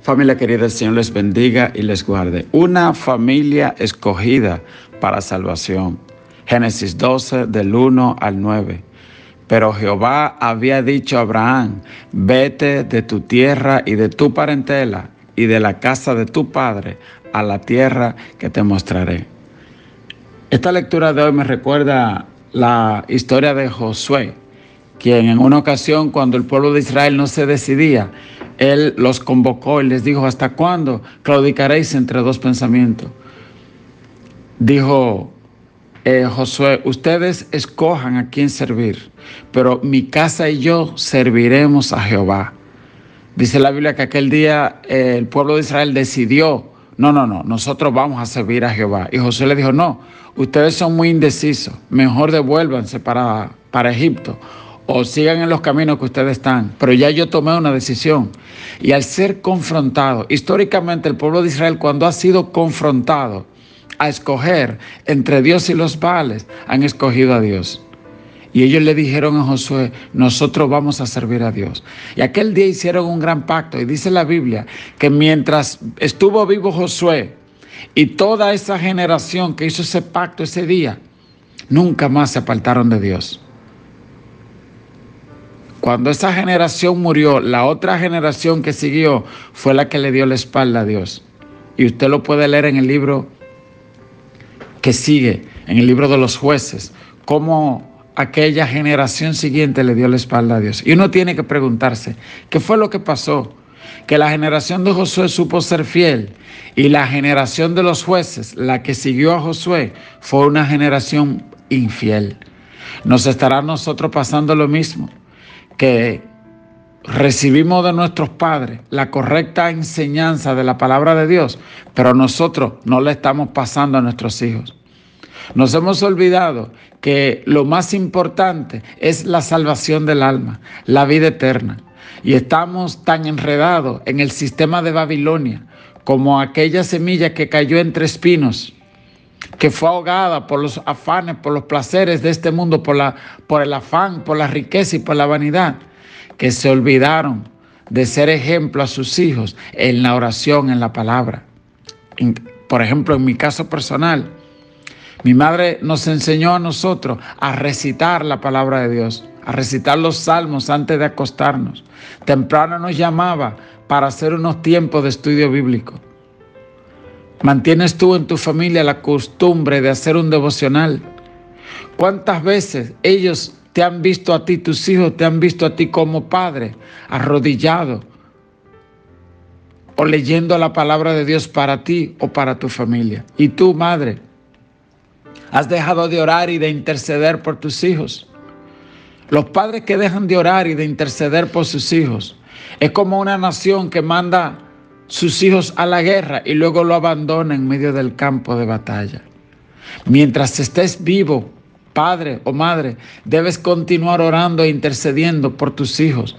Familia querida, el Señor les bendiga y les guarde. Una familia escogida para salvación. Génesis 12, del 1 al 9. Pero Jehová había dicho a Abraham: vete de tu tierra y de tu parentela y de la casa de tu padre a la tierra que te mostraré. Esta lectura de hoy me recuerda la historia de Josué, quien en una ocasión, cuando el pueblo de Israel no se decidía, él los convocó y les dijo: ¿hasta cuándo claudicaréis entre dos pensamientos? Dijo Josué: ustedes escojan a quién servir, pero mi casa y yo serviremos a Jehová. Dice la Biblia que aquel día el pueblo de Israel decidió: no, nosotros vamos a servir a Jehová. Y Josué le dijo: no, ustedes son muy indecisos, mejor devuélvanse para Egipto, o sigan en los caminos que ustedes están. Pero ya yo tomé una decisión. Y al ser confrontado, históricamente el pueblo de Israel, cuando ha sido confrontado a escoger entre Dios y los Baales, han escogido a Dios. Y ellos le dijeron a Josué: nosotros vamos a servir a Dios. Y aquel día hicieron un gran pacto. Y dice la Biblia que mientras estuvo vivo Josué y toda esa generación que hizo ese pacto ese día, nunca más se apartaron de Dios. Cuando esa generación murió, la otra generación que siguió fue la que le dio la espalda a Dios. Y usted lo puede leer en el libro que sigue, en el libro de los Jueces, cómo aquella generación siguiente le dio la espalda a Dios. Y uno tiene que preguntarse: ¿qué fue lo que pasó? Que la generación de Josué supo ser fiel, y la generación de los jueces, la que siguió a Josué, fue una generación infiel. ¿Nos estará a nosotros pasando lo mismo? Que recibimos de nuestros padres la correcta enseñanza de la palabra de Dios, pero nosotros no la estamos pasando a nuestros hijos. Nos hemos olvidado que lo más importante es la salvación del alma, la vida eterna. Y estamos tan enredados en el sistema de Babilonia como aquella semilla que cayó entre espinos, que fue ahogada por los afanes, por los placeres de este mundo, por el afán, por la riqueza y por la vanidad, que se olvidaron de ser ejemplo a sus hijos en la oración, en la palabra. Por ejemplo, en mi caso personal, mi madre nos enseñó a nosotros a recitar la palabra de Dios, a recitar los salmos antes de acostarnos. Temprano nos llamaba para hacer unos tiempos de estudio bíblico. ¿Mantienes tú en tu familia la costumbre de hacer un devocional? ¿Cuántas veces ellos te han visto a ti, tus hijos te han visto a ti como padre, arrodillado o leyendo la palabra de Dios para ti o para tu familia? Y tú, madre, ¿has dejado de orar y de interceder por tus hijos? Los padres que dejan de orar y de interceder por sus hijos es como una nación que manda sus hijos a la guerra y luego lo abandona en medio del campo de batalla. Mientras estés vivo, padre o madre, debes continuar orando e intercediendo por tus hijos.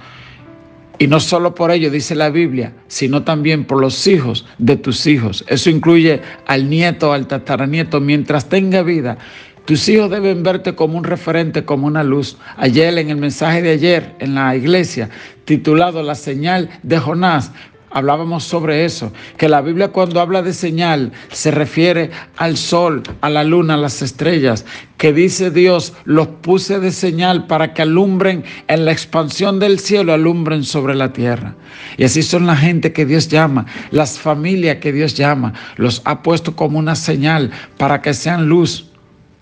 Y no solo por ello, dice la Biblia, sino también por los hijos de tus hijos. Eso incluye al nieto, al tataranieto. Mientras tenga vida, tus hijos deben verte como un referente, como una luz. Ayer, en el mensaje de ayer en la iglesia, titulado La señal de Jonás, hablábamos sobre eso, que la Biblia, cuando habla de señal, se refiere al sol, a la luna, a las estrellas, que dice Dios: los puse de señal para que alumbren en la expansión del cielo, alumbren sobre la tierra. Y así son la gente que Dios llama, las familias que Dios llama, los ha puesto como una señal para que sean luz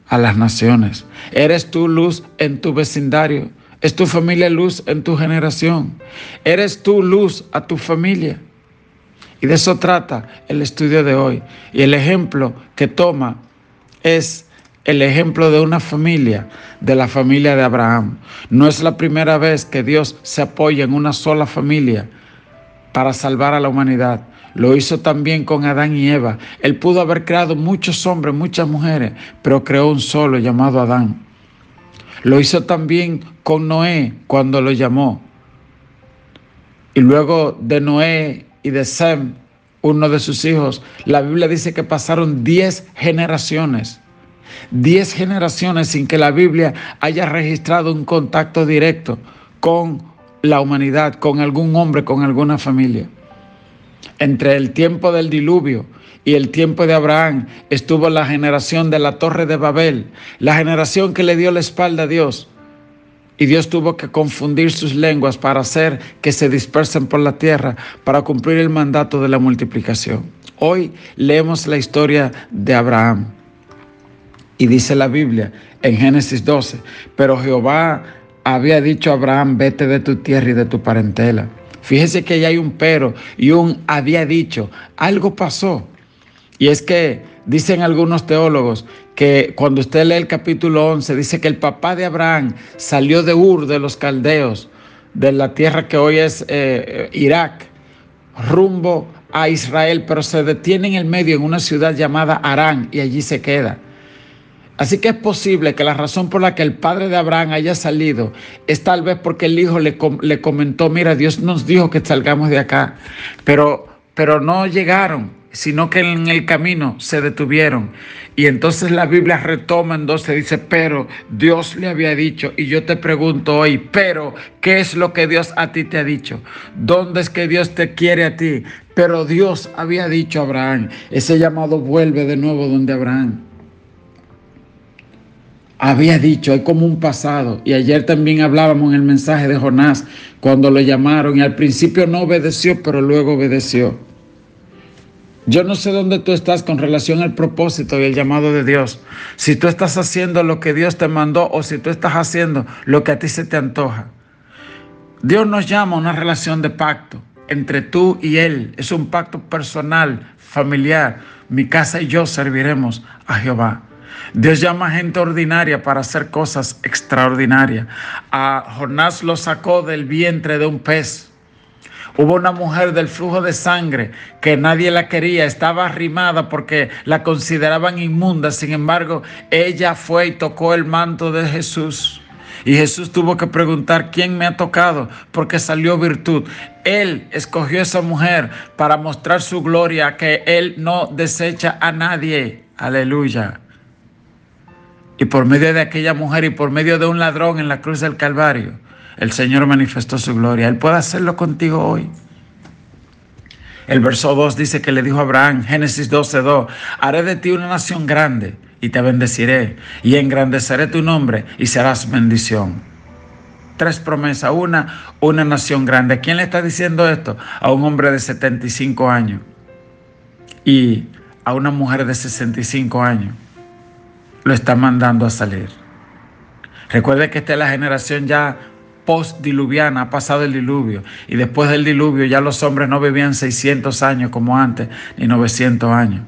a las naciones. ¿Eres tú luz en tu vecindario? ¿Es tu familia luz en tu generación? ¿Eres tú luz a tu familia? Y de eso trata el estudio de hoy. Y el ejemplo que toma es el ejemplo de una familia, de la familia de Abraham. No es la primera vez que Dios se apoya en una sola familia para salvar a la humanidad. Lo hizo también con Adán y Eva. Él pudo haber creado muchos hombres, muchas mujeres, pero creó un solo llamado Adán. Lo hizo también con Noé cuando lo llamó. Y luego de Noé y de Sem, uno de sus hijos, la Biblia dice que pasaron 10 generaciones. 10 generaciones sin que la Biblia haya registrado un contacto directo con la humanidad, con algún hombre, con alguna familia. Entre el tiempo del diluvio y el tiempo de Abraham estuvo la generación de la Torre de Babel, la generación que le dio la espalda a Dios. Y Dios tuvo que confundir sus lenguas para hacer que se dispersen por la tierra, para cumplir el mandato de la multiplicación. Hoy leemos la historia de Abraham. Y dice la Biblia en Génesis 12, pero Jehová había dicho a Abraham, vete de tu tierra y de tu parentela. Fíjese que ya hay un pero y un había dicho. Algo pasó. Y es que dicen algunos teólogos que cuando usted lee el capítulo 11, dice que el papá de Abraham salió de Ur, de los caldeos, de la tierra que hoy es Irak, rumbo a Israel, pero se detiene en el medio en una ciudad llamada Harán y allí se queda. Así que es posible que la razón por la que el padre de Abraham haya salido es tal vez porque el hijo le comentó, mira, Dios nos dijo que salgamos de acá, pero no llegaron, sino que en el camino se detuvieron. Y entonces la Biblia retoma en 12, dice, pero Dios le había dicho, y yo te pregunto hoy, pero ¿qué es lo que Dios a ti te ha dicho? ¿Dónde es que Dios te quiere a ti? Pero Dios había dicho a Abraham, ese llamado vuelve de nuevo donde Abraham había dicho, hay como un pasado. Y ayer también hablábamos en el mensaje de Jonás, cuando lo llamaron y al principio no obedeció, pero luego obedeció. Yo no sé dónde tú estás con relación al propósito y el llamado de Dios. Si tú estás haciendo lo que Dios te mandó o si tú estás haciendo lo que a ti se te antoja. Dios nos llama a una relación de pacto entre tú y Él. Es un pacto personal, familiar. Mi casa y yo serviremos a Jehová. Dios llama a gente ordinaria para hacer cosas extraordinarias. A Jonás lo sacó del vientre de un pez. Hubo una mujer del flujo de sangre que nadie la quería, estaba arrimada porque la consideraban inmunda. Sin embargo, ella fue y tocó el manto de Jesús. Y Jesús tuvo que preguntar, ¿quién me ha tocado? Porque salió virtud. Él escogió a esa mujer para mostrar su gloria, que Él no desecha a nadie. Aleluya. Y por medio de aquella mujer y por medio de un ladrón en la cruz del Calvario, el Señor manifestó su gloria. Él puede hacerlo contigo hoy. El verso 2 dice que le dijo a Abraham, Génesis 12:2, haré de ti una nación grande y te bendeciré y engrandeceré tu nombre y serás bendición. 3 promesas. Una nación grande. ¿A quién le está diciendo esto? A un hombre de 75 años y a una mujer de 65 años. Lo está mandando a salir. Recuerde que esta es la generación ya post-diluviana, ha pasado el diluvio. Y después del diluvio ya los hombres no vivían 600 años como antes, ni 900 años.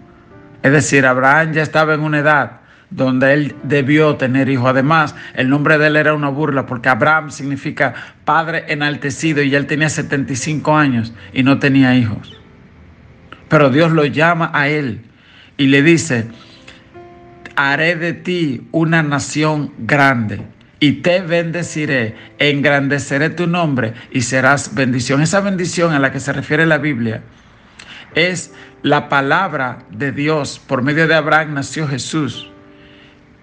Es decir, Abraham ya estaba en una edad donde él debió tener hijos. Además, el nombre de él era una burla porque Abraham significa padre enaltecido y él tenía 75 años y no tenía hijos. Pero Dios lo llama a él y le dice, haré de ti una nación grande y te bendeciré, engrandeceré tu nombre y serás bendición. Esa bendición a la que se refiere la Biblia es la palabra de Dios. Por medio de Abraham nació Jesús.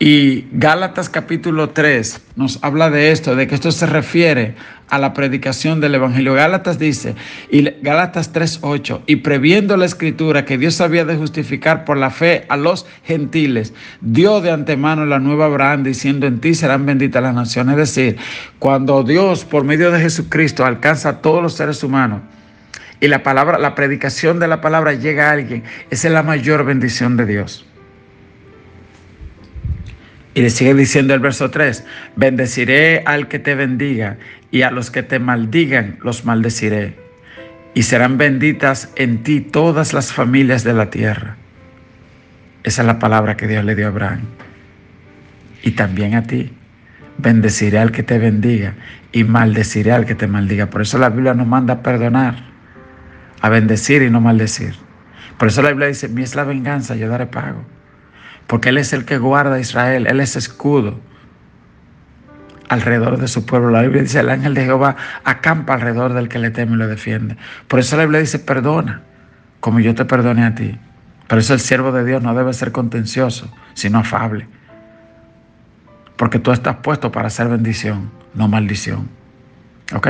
Y Gálatas capítulo 3 nos habla de esto, de que esto se refiere a la predicación del Evangelio. Gálatas dice, y Gálatas 3:8, y previendo la Escritura que Dios había de justificar por la fe a los gentiles, dio de antemano la nueva Abraham diciendo, en ti serán benditas las naciones. Es decir, cuando Dios por medio de Jesucristo alcanza a todos los seres humanos y la predicación de la palabra llega a alguien, esa es la mayor bendición de Dios. Y le sigue diciendo el verso 3, bendeciré al que te bendiga y a los que te maldigan los maldeciré. Y serán benditas en ti todas las familias de la tierra. Esa es la palabra que Dios le dio a Abraham. Y también a ti, bendeciré al que te bendiga y maldeciré al que te maldiga. Por eso la Biblia nos manda a perdonar, a bendecir y no maldecir. Por eso la Biblia dice, mía es la venganza, yo daré pago. Porque Él es el que guarda a Israel, Él es escudo alrededor de su pueblo. La Biblia dice, el ángel de Jehová acampa alrededor del que le teme y lo defiende. Por eso la Biblia dice, perdona, como yo te perdone a ti. Por eso el siervo de Dios no debe ser contencioso, sino afable. Porque tú estás puesto para hacer bendición, no maldición. ¿Ok?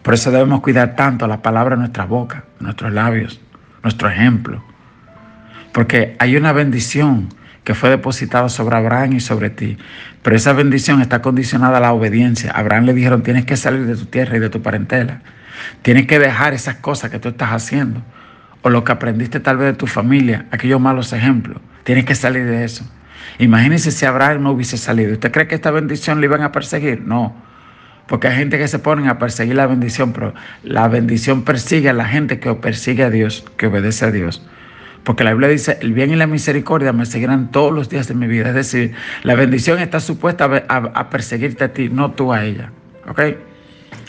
Por eso debemos cuidar tanto la palabra en nuestra boca, en nuestros labios, nuestro ejemplo. Porque hay una bendición que fue depositada sobre Abraham y sobre ti. Pero esa bendición está condicionada a la obediencia. A Abraham le dijeron, tienes que salir de tu tierra y de tu parentela. Tienes que dejar esas cosas que tú estás haciendo. O lo que aprendiste tal vez de tu familia, aquellos malos ejemplos. Tienes que salir de eso. Imagínense si Abraham no hubiese salido. ¿Usted cree que esta bendición le iban a perseguir? No. Porque hay gente que se ponen a perseguir la bendición, pero la bendición persigue a la gente que persigue a Dios, que obedece a Dios. Porque la Biblia dice, el bien y la misericordia me seguirán todos los días de mi vida. Es decir, la bendición está supuesta a perseguirte a ti, no tú a ella. ¿Ok?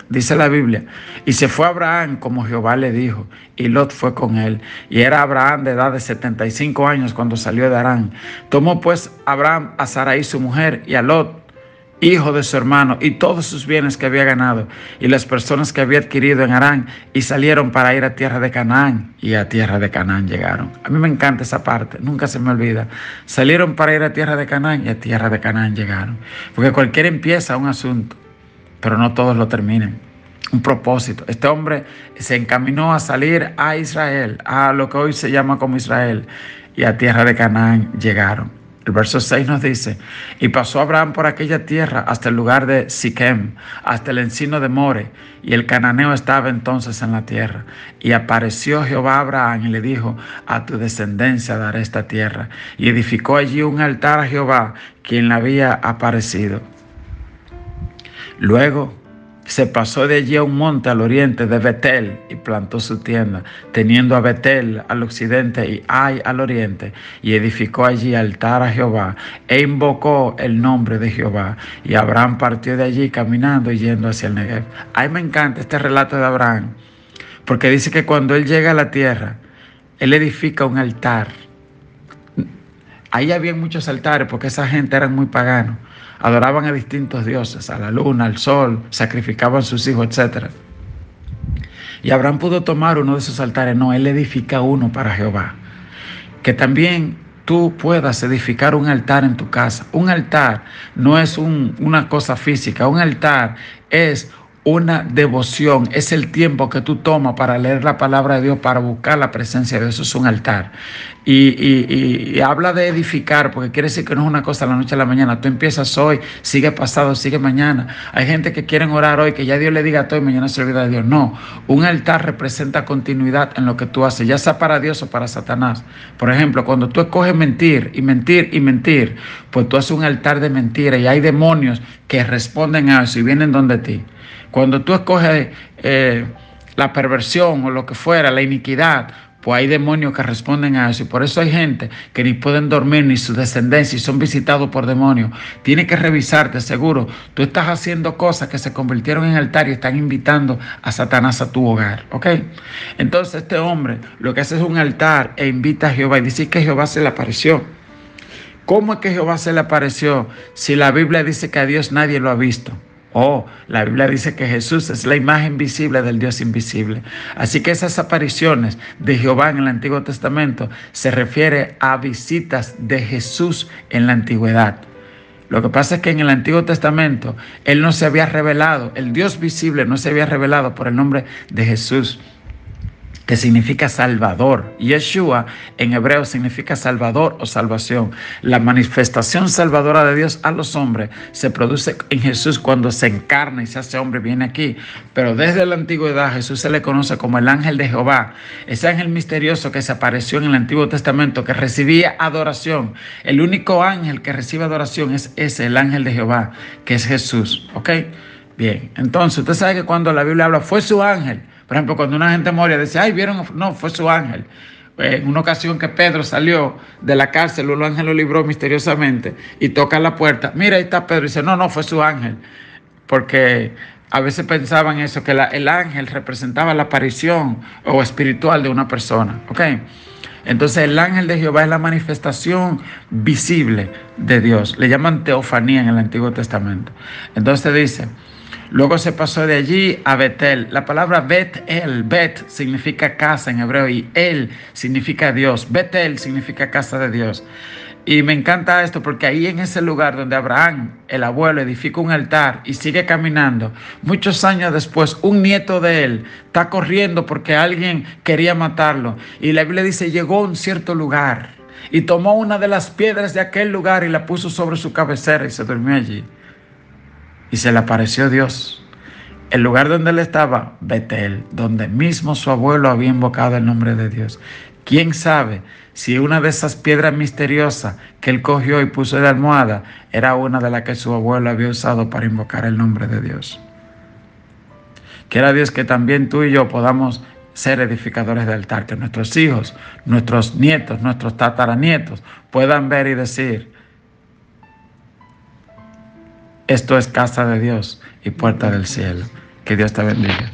Dice la Biblia, y se fue Abraham como Jehová le dijo, y Lot fue con él. Y era Abraham de edad de 75 años cuando salió de Harán. Tomó pues Abraham a Sarai su mujer y a Lot, hijo de su hermano, y todos sus bienes que había ganado, y las personas que había adquirido en Harán, y salieron para ir a tierra de Canaán, y a tierra de Canaán llegaron. A mí me encanta esa parte, nunca se me olvida. Salieron para ir a tierra de Canaán, y a tierra de Canaán llegaron. Porque cualquiera empieza un asunto, pero no todos lo terminan. Un propósito. Este hombre se encaminó a salir a Israel, a lo que hoy se llama como Israel, y a tierra de Canaán llegaron. El verso 6 nos dice, y pasó Abraham por aquella tierra hasta el lugar de Siquem, hasta el encino de More, y el cananeo estaba entonces en la tierra. Y apareció Jehová a Abraham y le dijo, a tu descendencia daré esta tierra. Y edificó allí un altar a Jehová, quien le había aparecido. Luego se pasó de allí a un monte al oriente de Betel y plantó su tienda, teniendo a Betel al occidente y Ai al oriente, y edificó allí altar a Jehová e invocó el nombre de Jehová. Y Abraham partió de allí caminando y yendo hacia el Negev. A mí me encanta este relato de Abraham, porque dice que cuando él llega a la tierra, él edifica un altar. Ahí había muchos altares porque esa gente eran muy paganos. Adoraban a distintos dioses, a la luna, al sol, sacrificaban sus hijos, etc. Y Abraham pudo tomar uno de esos altares. No, él edifica uno para Jehová. Que también tú puedas edificar un altar en tu casa. Un altar no es una cosa física. Un altar es una devoción, es el tiempo que tú tomas para leer la palabra de Dios, para buscar la presencia de Dios. Eso es un altar. Y habla de edificar, porque quiere decir que no es una cosa de la noche a la mañana. Tú empiezas hoy, sigue pasado, sigue mañana. Hay gente que quieren orar hoy, que ya Dios le diga todo y mañana se olvida de Dios. No, un altar representa continuidad en lo que tú haces, ya sea para Dios o para Satanás. Por ejemplo, cuando tú escoges mentir y mentir y mentir, pues tú haces un altar de mentira y hay demonios que responden a eso y vienen donde ti. Cuando tú escoges la perversión o lo que fuera, la iniquidad, pues hay demonios que responden a eso. Y por eso hay gente que ni pueden dormir, ni su descendencia, y son visitados por demonios. Tienes que revisarte, seguro. Tú estás haciendo cosas que se convirtieron en altar y están invitando a Satanás a tu hogar. ¿Ok? Entonces este hombre lo que hace es un altar e invita a Jehová. Y dice que Jehová se le apareció. ¿Cómo es que Jehová se le apareció si la Biblia dice que a Dios nadie lo ha visto? La Biblia dice que Jesús es la imagen visible del Dios invisible. Así que esas apariciones de Jehová en el Antiguo Testamento se refiere a visitas de Jesús en la antigüedad. Lo que pasa es que en el Antiguo Testamento Él no se había revelado, el Dios visible no se había revelado por el nombre de Jesús, que significa Salvador. Yeshua en hebreo significa Salvador o salvación. La manifestación salvadora de Dios a los hombres se produce en Jesús cuando se encarna y se hace hombre, viene aquí. Pero desde la antigüedad Jesús se le conoce como el ángel de Jehová, ese ángel misterioso que se apareció en el Antiguo Testamento, que recibía adoración. El único ángel que recibe adoración es ese, el ángel de Jehová, que es Jesús. ¿Ok? Bien, entonces usted sabe que cuando la Biblia habla, fue su ángel. Por ejemplo, cuando una gente moría, decía, ay, ¿vieron? No, fue su ángel. En una ocasión que Pedro salió de la cárcel, el ángel lo libró misteriosamente y toca la puerta. Mira, ahí está Pedro. Y dice, no, fue su ángel. Porque a veces pensaban eso, que el ángel representaba la aparición o espiritual de una persona. ¿Ok? Entonces el ángel de Jehová es la manifestación visible de Dios. Le llaman teofanía en el Antiguo Testamento. Entonces dice, luego se pasó de allí a Betel. La palabra Bet-El, Bet significa casa en hebreo y El significa Dios. Betel significa casa de Dios. Y me encanta esto porque ahí en ese lugar donde Abraham, el abuelo, edifica un altar y sigue caminando, muchos años después, un nieto de él está corriendo porque alguien quería matarlo. Y la Biblia dice, llegó a un cierto lugar y tomó una de las piedras de aquel lugar y la puso sobre su cabecera y se durmió allí. Y se le apareció Dios. El lugar donde él estaba, Betel, donde mismo su abuelo había invocado el nombre de Dios. ¿Quién sabe si una de esas piedras misteriosas que él cogió y puso de almohada era una de las que su abuelo había usado para invocar el nombre de Dios? Quiera Dios que también tú y yo podamos ser edificadores de altar, que nuestros hijos, nuestros nietos, nuestros tataranietos puedan ver y decir, esto es casa de Dios y puerta del cielo. Que Dios te bendiga.